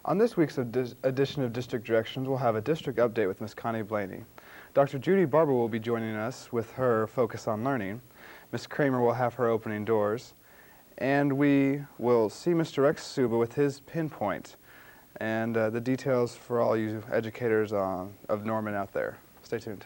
On this week's edition of District Directions, we'll have a district update with Ms. Connie Blaney. Dr. Judy Barber will be joining us with her focus on learning. Ms. Kramer will have her opening doors. And we will see Mr. Rex Suba with his pinpoint and the details for all you educators of Norman out there. Stay tuned.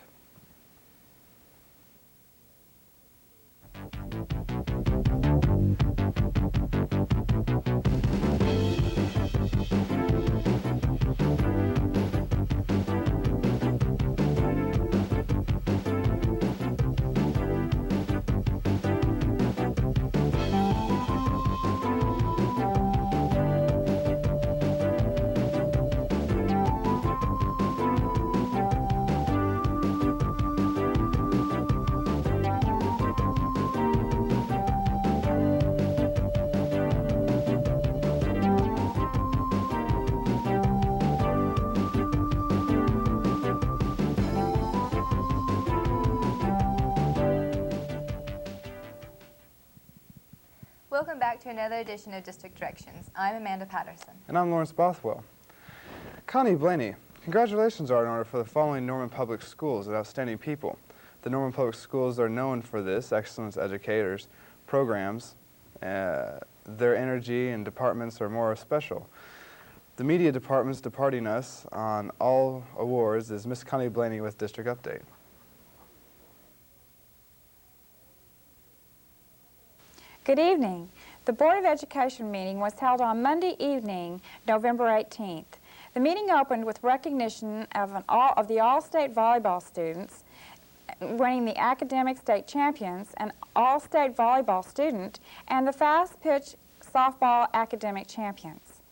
Welcome back to another edition of District Directions. I'm Amanda Patterson. And I'm Lawrence Bothwell. Connie Blaney, congratulations are in order for the following Norman Public Schools as outstanding people. The Norman Public Schools are known for this, excellence educators, programs. Their energy and departments are more special. The media department's departing us on all awards is Miss Connie Blaney with District Update. Good evening. The Board of Education meeting was held on Monday evening, November 18th. The meeting opened with recognition of the All-State Volleyball students, winning the Academic State Champions, an All-State Volleyball student, and the Fast Pitch Softball Academic Champions.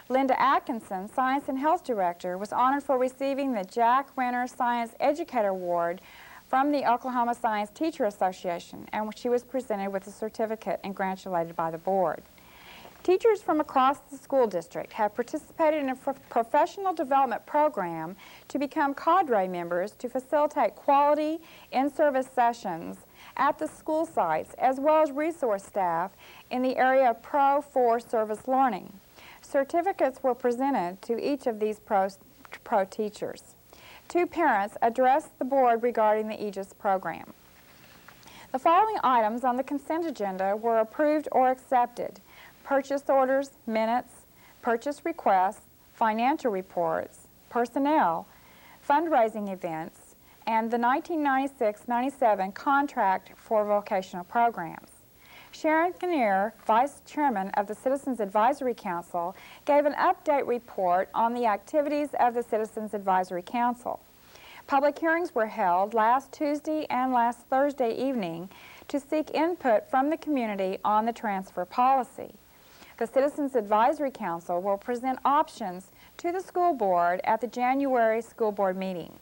Linda Atkinson, Science and Health Director, was honored for receiving the Jack Winter Science Educator Award from the Oklahoma Science Teacher Association, and she was presented with a certificate and congratulated by the board. Teachers from across the school district have participated in a professional development program to become cadre members to facilitate quality in-service sessions at the school sites, as well as resource staff in the area of Pro-4 service learning. Certificates were presented to each of these pro teachers. Two parents addressed the board regarding the Aegis program. The following items on the consent agenda were approved or accepted: purchase orders, minutes, purchase requests, financial reports, personnel, fundraising events, and the 1996-97 contract for vocational programs. Sharon Kinnear, Vice Chairman of the Citizens Advisory Council, gave an update report on the activities of the Citizens Advisory Council. Public hearings were held last Tuesday and last Thursday evening to seek input from the community on the transfer policy. The Citizens Advisory Council will present options to the school board at the January school board meeting.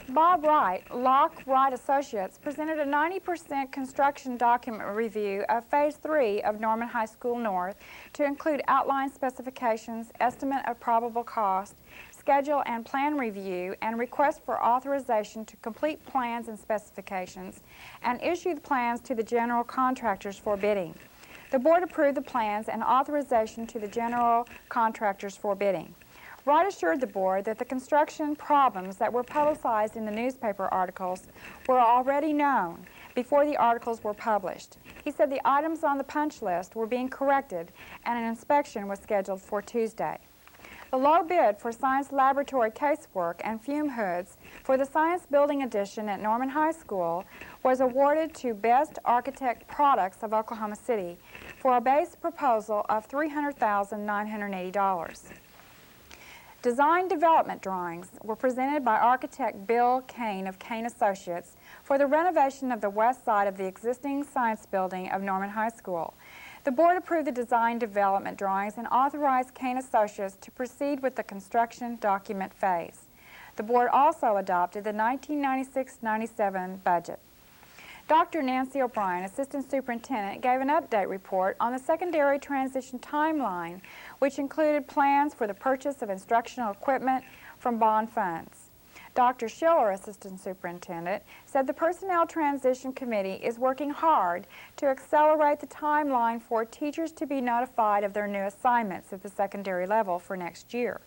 Bob Wright, Locke Wright Associates, presented a 90% construction document review of Phase 3 of Norman High School North to include outline specifications, estimate of probable cost, schedule and plan review, and request for authorization to complete plans and specifications, and issue the plans to the general contractors for bidding. The board approved the plans and authorization to the general contractors for bidding. Wright assured the board that the construction problems that were publicized in the newspaper articles were already known before the articles were published. He said the items on the punch list were being corrected and an inspection was scheduled for Tuesday. The low bid for science laboratory casework and fume hoods for the science building addition at Norman High School was awarded to Best Architect Products of Oklahoma City for a base proposal of $300,980. Design development drawings were presented by architect Bill Kane of Kane Associates for the renovation of the west side of the existing science building of Norman High School. The board approved the design development drawings and authorized Kane Associates to proceed with the construction document phase. The board also adopted the 1996-97 budget. Dr. Nancy O'Brien, Assistant Superintendent, gave an update report on the secondary transition timeline, which included plans for the purchase of instructional equipment from bond funds. Dr. Schiller, Assistant Superintendent, said the Personnel Transition Committee is working hard to accelerate the timeline for teachers to be notified of their new assignments at the secondary level for next year.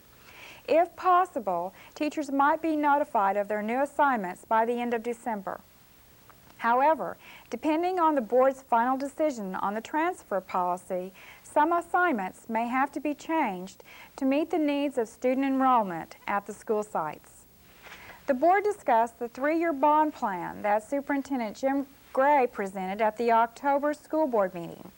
If possible, teachers might be notified of their new assignments by the end of December. However, depending on the board's final decision on the transfer policy, some assignments may have to be changed to meet the needs of student enrollment at the school sites. The board discussed the 3-year bond plan that Superintendent Jim Gray presented at the October school board meeting.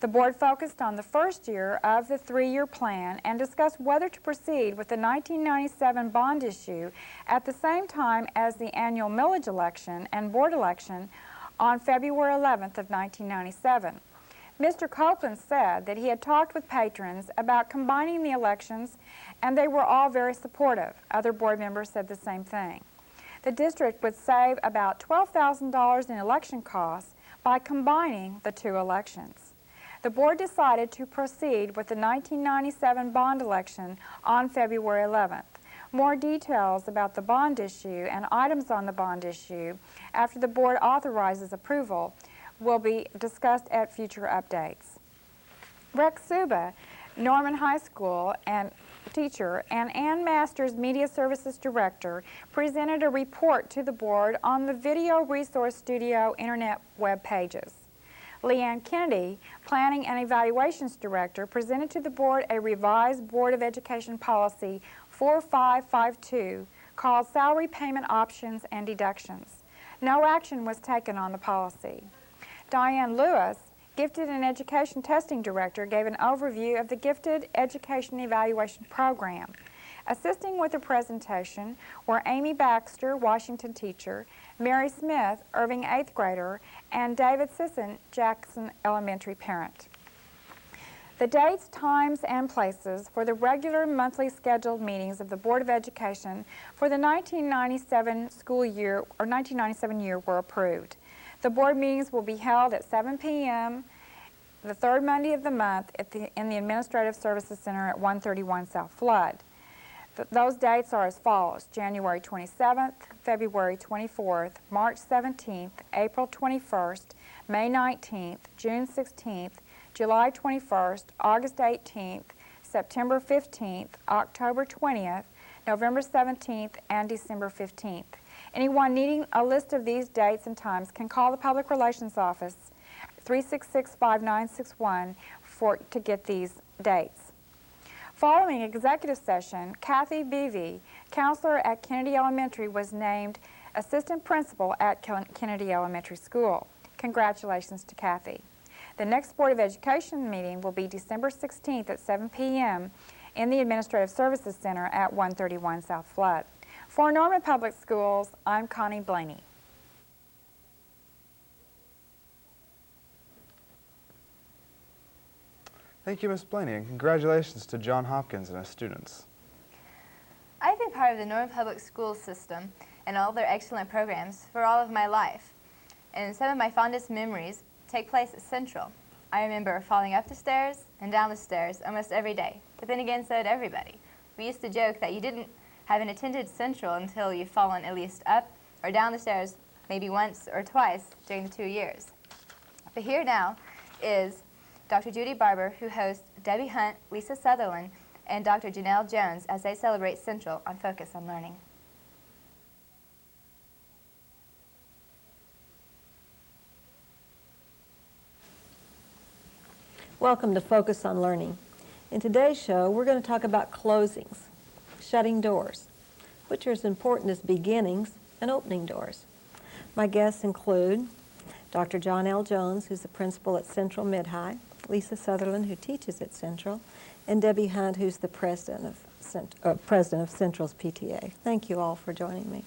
The board focused on the first year of the 3-year plan and discussed whether to proceed with the 1997 bond issue at the same time as the annual millage election and board election on February 11th of 1997. Mr. Copeland said that he had talked with patrons about combining the elections, and they were all very supportive. Other board members said the same thing. The district would save about $12,000 in election costs by combining the 2 elections. The board decided to proceed with the 1997 bond election on February 11th. More details about the bond issue and items on the bond issue after the board authorizes approval will be discussed at future updates. Rex Suba, Norman High School and teacher, and Ann Masters, Media Services Director, presented a report to the board on the Video Resource Studio internet web pages. Leanne Kennedy, Planning and Evaluations Director, presented to the board a revised Board of Education Policy 4552 called Salary Payment Options and Deductions. No action was taken on the policy. Diane Lewis, Gifted and Education Testing Director, gave an overview of the Gifted Education Evaluation Program. Assisting with the presentation were Amy Baxter, Washington teacher, Mary Smith, Irving 8th grader, and David Sisson, Jackson Elementary parent. The dates, times, and places for the regular monthly scheduled meetings of the Board of Education for the 1997 school year or 1997 year were approved. The board meetings will be held at 7 p.m. the third Monday of the month in the Administrative Services Center at 131 South Flood. Those dates are as follows: January 27th, February 24th, March 17th, April 21st, May 19th, June 16th, July 21st, August 18th, September 15th, October 20th, November 17th, and December 15th. Anyone needing a list of these dates and times can call the Public Relations Office 366-5961 to get these dates. Following executive session, Kathy Beebe, counselor at Kennedy Elementary, was named assistant principal at Kennedy Elementary School. Congratulations to Kathy. The next Board of Education meeting will be December 16th at 7 p.m. in the Administrative Services Center at 131 South Flood. For Norman Public Schools, I'm Connie Blaney. Thank you, Ms. Blaney, and congratulations to John Hopkins and his students. I've been part of the Norman Public Schools system and all their excellent programs for all of my life. And some of my fondest memories take place at Central. I remember falling up the stairs and down the stairs almost every day, but then again so did everybody. We used to joke that you didn't haven't attended Central until you've fallen at least up or down the stairs maybe once or twice during the 2 years. But here now is Dr. Judy Barber, who hosts Debbie Hunt, Lisa Sutherland, and Dr. Janelle Jones as they celebrate Central on Focus on Learning. Welcome to Focus on Learning. In today's show, we're going to talk about closings, shutting doors, which are as important as beginnings and opening doors. My guests include Dr. John L. Jones, who's the principal at Central Mid-High, Lisa Sutherland, who teaches at Central, and Debbie Hunt, who's the president of Central's PTA. Thank you all for joining me.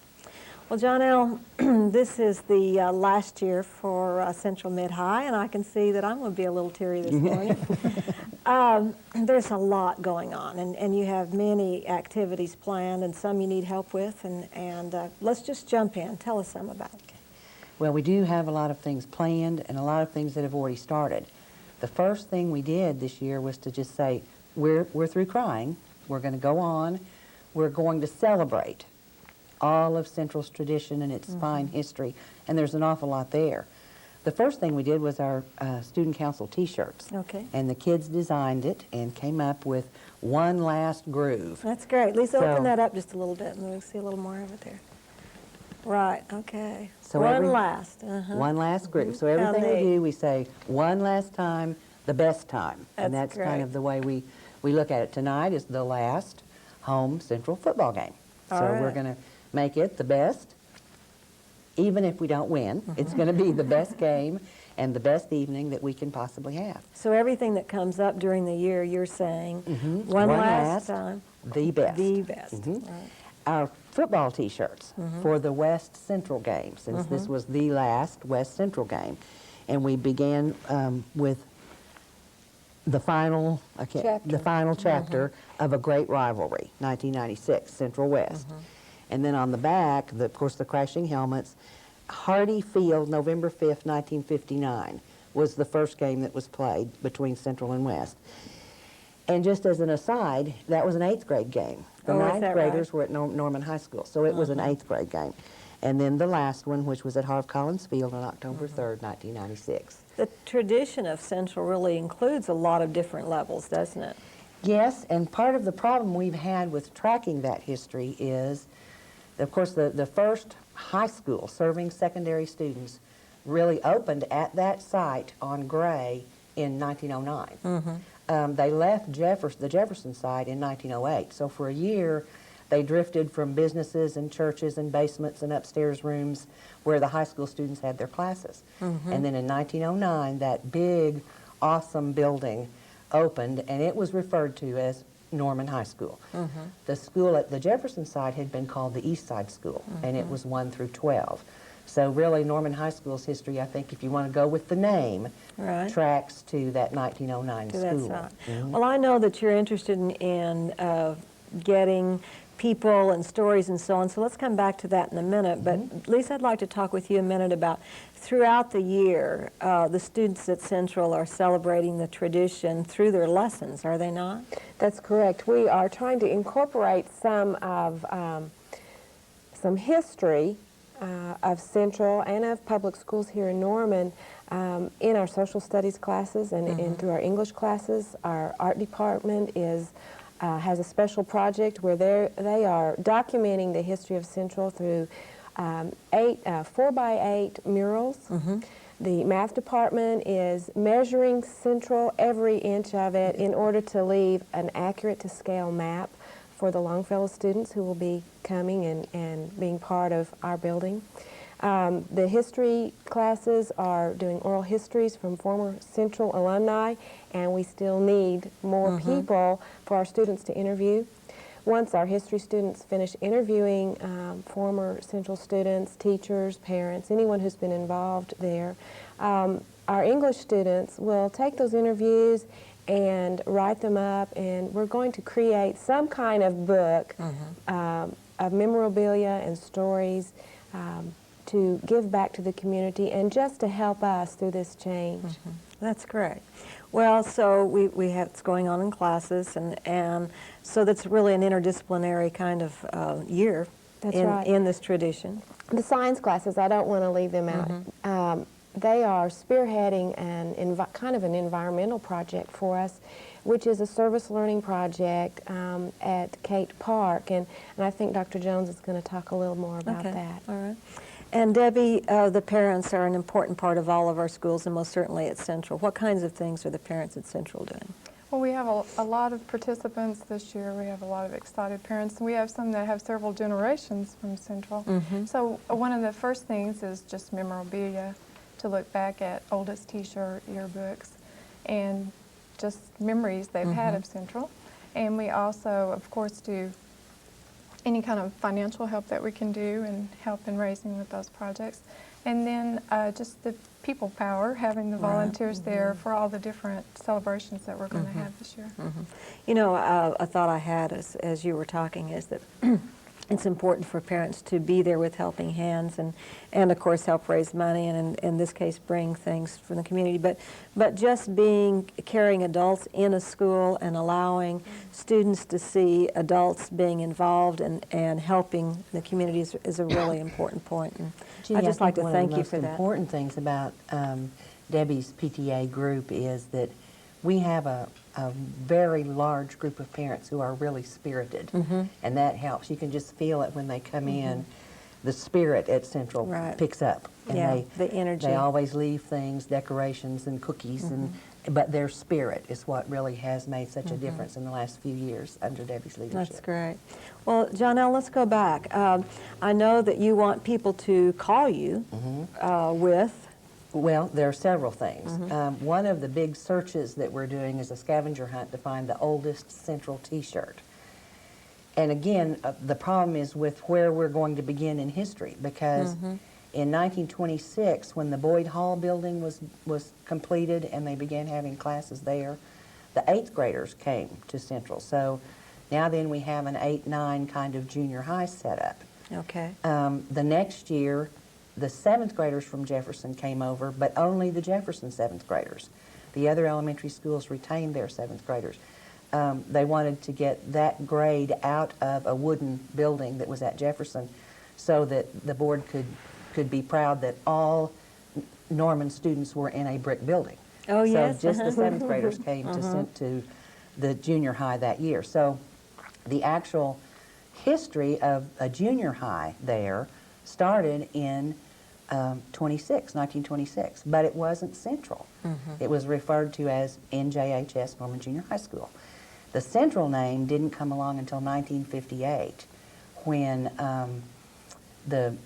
Well, John L., this is the last year for Central Mid-High, and I can see that I'm going to be a little teary this morning. There's a lot going on, and you have many activities planned, and some you need help with, and let's just jump in. Tell us some about it. Well, we do have a lot of things planned and a lot of things that have already started. The first thing we did this year was to just say, we're through crying. We're going to go on. We're going to celebrate. all of Central's tradition and its fine history, and there's an awful lot there. The first thing we did was our student council T-shirts. Okay. And the kids designed it and came up with One Last Groove. That's great. Lisa, So- open that up just a little bit and we'll see a little more of it there. Right, okay. So One every- last. One last groove. So How everything we neat. do, we say one last time, the best time. And That's that's kind great. of the way we look at it. Tonight is the last home Central football game. All So we're right. going to make it the best, even if we don't win. It's going to be the best game and the best evening that we can possibly have. So everything that comes up during the year, you're saying, one last time, The best. the best. Mhm. Right. Our football T-shirts for the West Central game, since this was the last West Central game. And we began with the final chapter of a great rivalry, 1996, Central West. And then on the back, of course, the crashing helmets. Hardy Field, November 5th, 1959, was the first game that was played between Central and West. And just as an aside, that was an 8th grade game. The Oh, is 9th that graders were at Norman High School, so it was an 8th grade game. And then the last one, which was at Harv Collins Field on October 3rd, 1996. The tradition of Central really includes a lot of different levels, doesn't it? Yes, and part of the problem we've had with tracking that history is, of course, the first high school serving secondary students really opened at that site on Gray in 1909. They left the Jefferson site in 1908. So for a year, they drifted from businesses and churches and basements and upstairs rooms where the high school students had their classes. And then in 1909, that big, awesome building opened, and it was referred to as Norman High School. The school at the Jefferson site had been called the East Side School, and it was 1 through 12. So really, Norman High School's history, I think, if you want to go with the name, Right. tracks to that 1909 To that school. side. Well, I know that you're interested in getting people and stories and so on, so let's come back to that in a minute. But Lisa, I'd like to talk with you a minute about throughout the year, the students at Central are celebrating the tradition through their lessons, are they not? That's correct. We are trying to incorporate some of some history of Central and of public schools here in Norman in our social studies classes and through our English classes. Our art department has a special project where they are documenting the history of Central through 4x8 murals. The math department is measuring Central, every inch of it, in order to leave an accurate to scale map for the Longfellow students who will be coming and being part of our building. The history classes are doing oral histories from former Central alumni, and we still need more people for our students to interview. Once our history students finish interviewing former Central students, teachers, parents, anyone who's been involved there, our English students will take those interviews and write them up, and we're going to create some kind of book of memorabilia and stories to give back to the community and just to help us through this change. That's great. Well, so we have it's going on in classes, and so that's really an interdisciplinary kind of year That's in, right. in this tradition. The science classes, I don't want to leave them out. They are spearheading kind of an environmental project for us, which is a service learning project at Kate Park, and I think Dr. Jones is going to talk a little more about that. All right. And Debbie, the parents are an important part of all of our schools, and most certainly at Central. What kinds of things are the parents at Central doing? Well, we have a lot of participants this year. We have a lot of excited parents. We have some that have several generations from Central. So one of the first things is just memorabilia, to look back at oldest T-shirt, yearbooks, and just memories they've had of Central. And we also, of course, do any kind of financial help that we can do and help in raising with those projects. And then just the people power, having the volunteers there for all the different celebrations that we're going to have this year. You know, a thought I had as you were talking is that it's important for parents to be there with helping hands and of course help raise money and in this case bring things from the community. But just carrying adults in a school and allowing students to see adults being involved and helping the community is a really important point. And Ginny, I'd just like to thank you for One of the most that. important things about Debbie's PTA group is that we have a very large group of parents who are really spirited, and that helps. You can just feel it when they come in. The spirit at Central Right. picks up. And Yeah, the energy. They always leave things, decorations and cookies, but their spirit is what really has made such a difference in the last few years under Debbie's leadership. That's great. Well, Johnelle, let's go back. I know that you want people to call you with. Well, there are several things. One of the big searches that we're doing is a scavenger hunt to find the oldest Central T-shirt. And again, the problem is with where we're going to begin in history, because in 1926, when the Boyd Hall building was completed and they began having classes there, the 8th graders came to Central. So now then we have an 8-9 kind of junior high setup. Okay. The next year, the 7th graders from Jefferson came over, but only the Jefferson 7th graders. The other elementary schools retained their 7th graders. They wanted to get that grade out of a wooden building that was at Jefferson so that the board could be proud that all Norman students were in a brick building. Oh, yes. So just the 7th graders came to the junior high that year. So the actual history of a junior high there started in 1926, but it wasn't Central. It was referred to as NJHS, Norman Junior High School. The Central name didn't come along until 1958, when the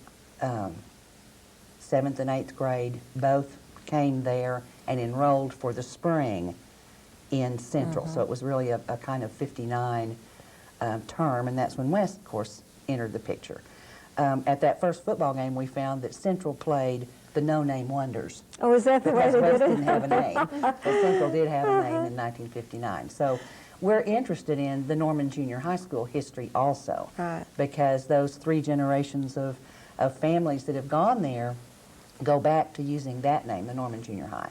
7th and 8th grade both came there and enrolled for the spring in Central. So it was really a kind of 59 term, and that's when West, of course, entered the picture. At that first football game, we found that Central played the no-name Wonders. Oh, is that the way Because they West did it? didn't have a name, but Central did have a name in 1959. So we're interested in the Norman Junior High School history also, Right. because those 3 generations of families that have gone there go back to using that name, the Norman Junior High,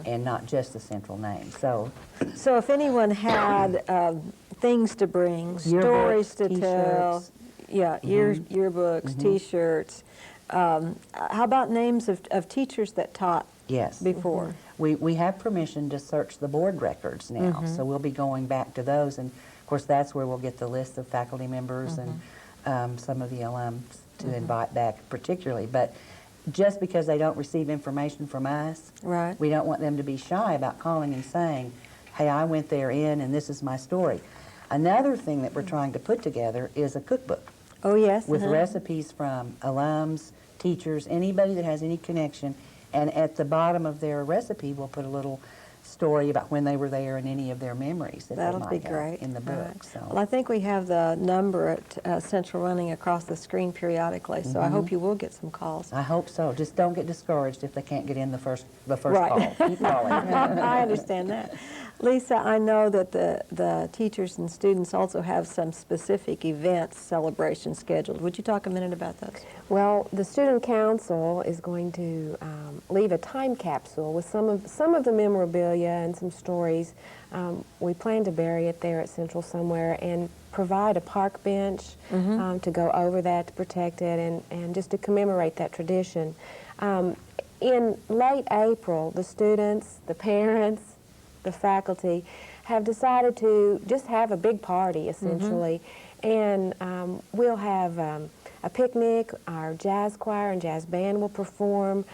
and not just the Central name. So So if anyone had things to bring, stories to tell, T-shirts. yeah, yearbooks, T-shirts. How about names of teachers that taught yes. before? We have permission to search the board records now, so we'll be going back to those, and of course that's where we'll get the list of faculty members and some of the alums to invite back particularly. But just because they don't receive information from us, Right. we don't want them to be shy about calling and saying, hey, I went there and this is my story. Another thing that we're trying to put together is a cookbook Oh, yes. with recipes from alums, teachers, anybody that has any connection. And at the bottom of their recipe, we'll put a little story about when they were there and any of their memories that That'll they be might have great. in the Right. book. So. Well, I think we have the number at Central running across the screen periodically, so I hope you will get some calls. I hope so. Just don't get discouraged if they can't get in the first Right. call. Keep calling. I understand that. Lisa, I know that the teachers and students also have some specific events, celebrations scheduled. Would you talk a minute about those? Well, the student council is going to leave a time capsule with some of the memorabilia and some stories. We plan to bury it there at Central somewhere and provide a park bench to go over that, to protect it, and just to commemorate that tradition. In late April, the students, the parents, the faculty have decided to just have a big party, essentially, and we'll have a picnic. Our jazz choir and jazz band will perform.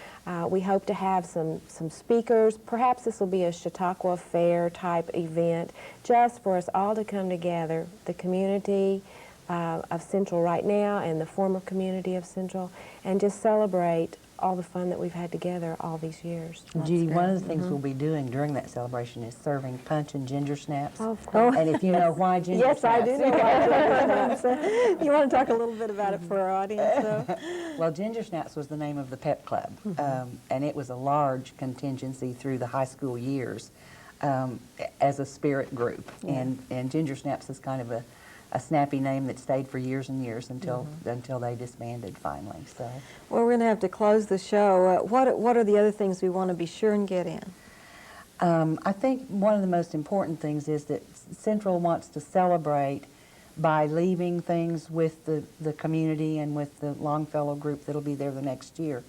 We hope to have some speakers. Perhaps this will be a Chautauqua Fair type event, just for us all to come together, the community of Central right now and the former community of Central, and just celebrate all the fun that we've had together all these years. Judy, one of the things we'll be doing during that celebration is serving punch and ginger snaps. Oh, of course. And if you know why ginger Yes, snaps. I do know why ginger snaps. You want to talk a little bit about it for our audience, though? Well, Ginger Snaps was the name of the pep club, and it was a large contingency through the high school years as a spirit group. And Ginger Snaps is kind of a snappy name that stayed for years and years until they disbanded finally. So, Well, we're going to have to close the show. What are the other things we want to be sure and get in? I think one of the most important things is that Central wants to celebrate by leaving things with the community and with the Longfellow group that'll be there the next year.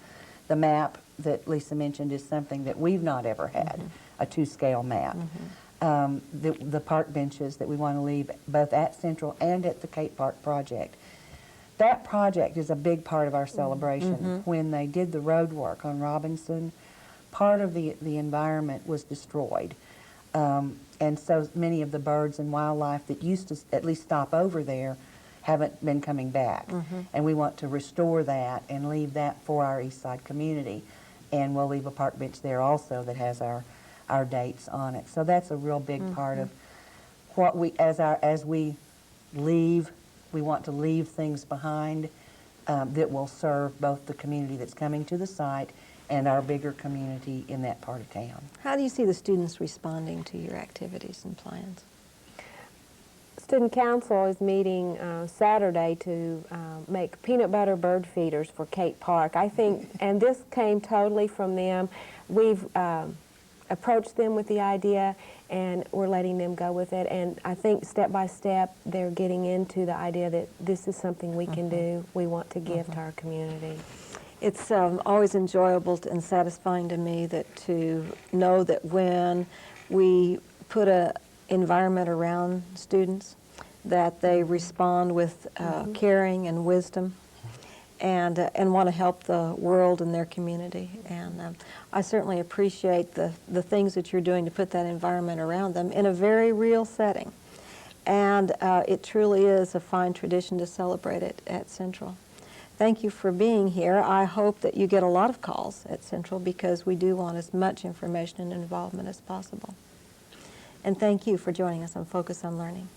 The map that Lisa mentioned is something that we've not ever had, a 2-scale map. The park benches that we want to leave both at Central and at the Cape Park project. That project is a big part of our celebration. When they did the road work on Robinson, part of the environment was destroyed. And so many of the birds and wildlife that used to at least stop over there haven't been coming back. And we want to restore that and leave that for our East Side community. And we'll leave a park bench there also that has our dates on it. So that's a real big part of what we, as we leave, we want to leave things behind that will serve both the community that's coming to the site and our bigger community in that part of town. How do you see the students responding to your activities and plans? Student Council is meeting Saturday to make peanut butter bird feeders for Cape Park. I think, and this came totally from them. We've approached them with the idea and we're letting them go with it. And I think step by step they're getting into the idea that this is something we can do, we want to give to our community. It's always enjoyable and satisfying to me to know that when we put an environment around students, that they respond with caring and wisdom and want to help the world and their community. And I certainly appreciate the things that you're doing to put that environment around them in a very real setting. And it truly is a fine tradition to celebrate it at Central. Thank you for being here. I hope that you get a lot of calls at Central because we do want as much information and involvement as possible. And thank you for joining us on Focus on Learning.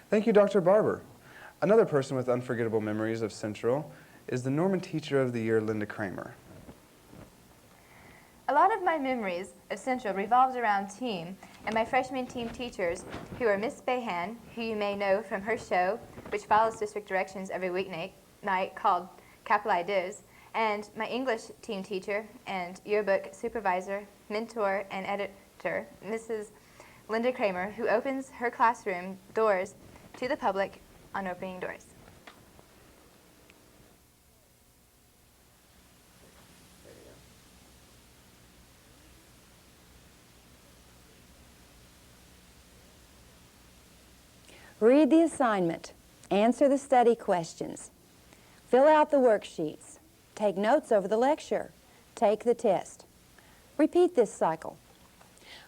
Thank you, Dr. Barber. Another person with unforgettable memories of Central is the Norman Teacher of the Year, Linda Kramer. A lot of my memories of Central revolves around team and my freshman team teachers, who are Miss Behan, who you may know from her show, which follows district directions every weeknight called Capital Ideas, and my English team teacher and yearbook supervisor, mentor, and editor, Mrs. Linda Kramer, who opens her classroom doors to the public on opening doors. Read the assignment, answer the study questions, fill out the worksheets, take notes over the lecture, take the test. Repeat this cycle.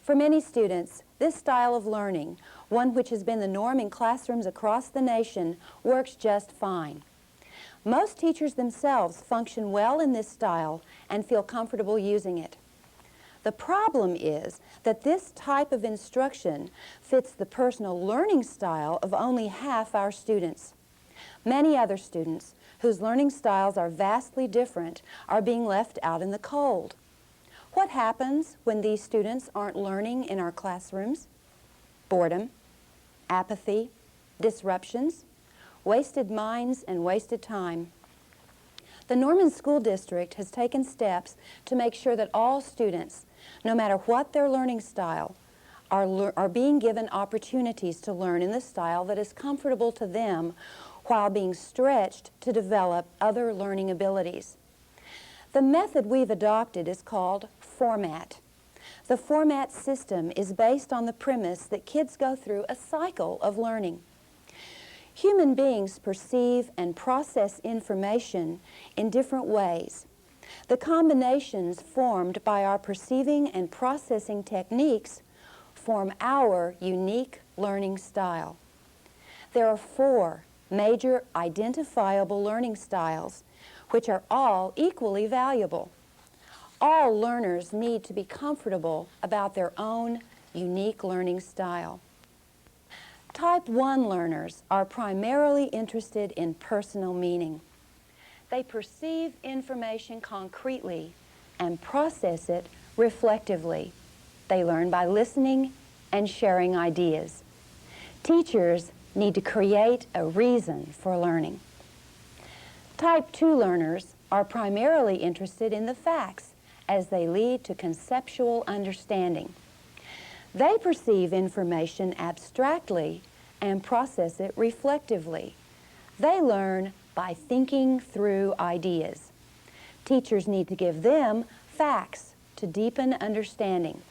For many students, this style of learning, one which has been the norm in classrooms across the nation, works just fine. Most teachers themselves function well in this style and feel comfortable using it. The problem is that this type of instruction fits the personal learning style of only half our students. Many other students, whose learning styles are vastly different, are being left out in the cold. What happens when these students aren't learning in our classrooms? Boredom, apathy, disruptions, wasted minds, and wasted time. The Norman School District has taken steps to make sure that all students, no matter what their learning style, are being given opportunities to learn in the style that is comfortable to them while being stretched to develop other learning abilities. The method we've adopted is called format. The format system is based on the premise that kids go through a cycle of learning. Human beings perceive and process information in different ways. The combinations formed by our perceiving and processing techniques form our unique learning style. There are 4 major identifiable learning styles, which are all equally valuable. All learners need to be comfortable about their own unique learning style. Type 1 learners are primarily interested in personal meaning. They perceive information concretely and process it reflectively. They learn by listening and sharing ideas. Teachers need to create a reason for learning. Type 2 learners are primarily interested in the facts as they lead to conceptual understanding. They perceive information abstractly and process it reflectively. They learn by thinking through ideas. Teachers need to give them facts to deepen understanding.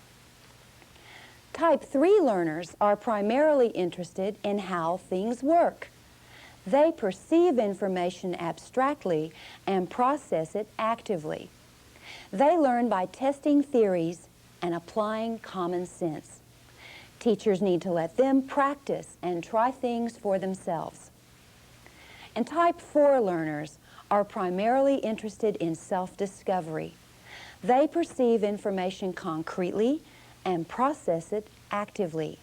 Type 3 learners are primarily interested in how things work. They perceive information abstractly and process it actively. They learn by testing theories and applying common sense. Teachers need to let them practice and try things for themselves. And Type 4 learners are primarily interested in self-discovery. They perceive information concretely and process it actively.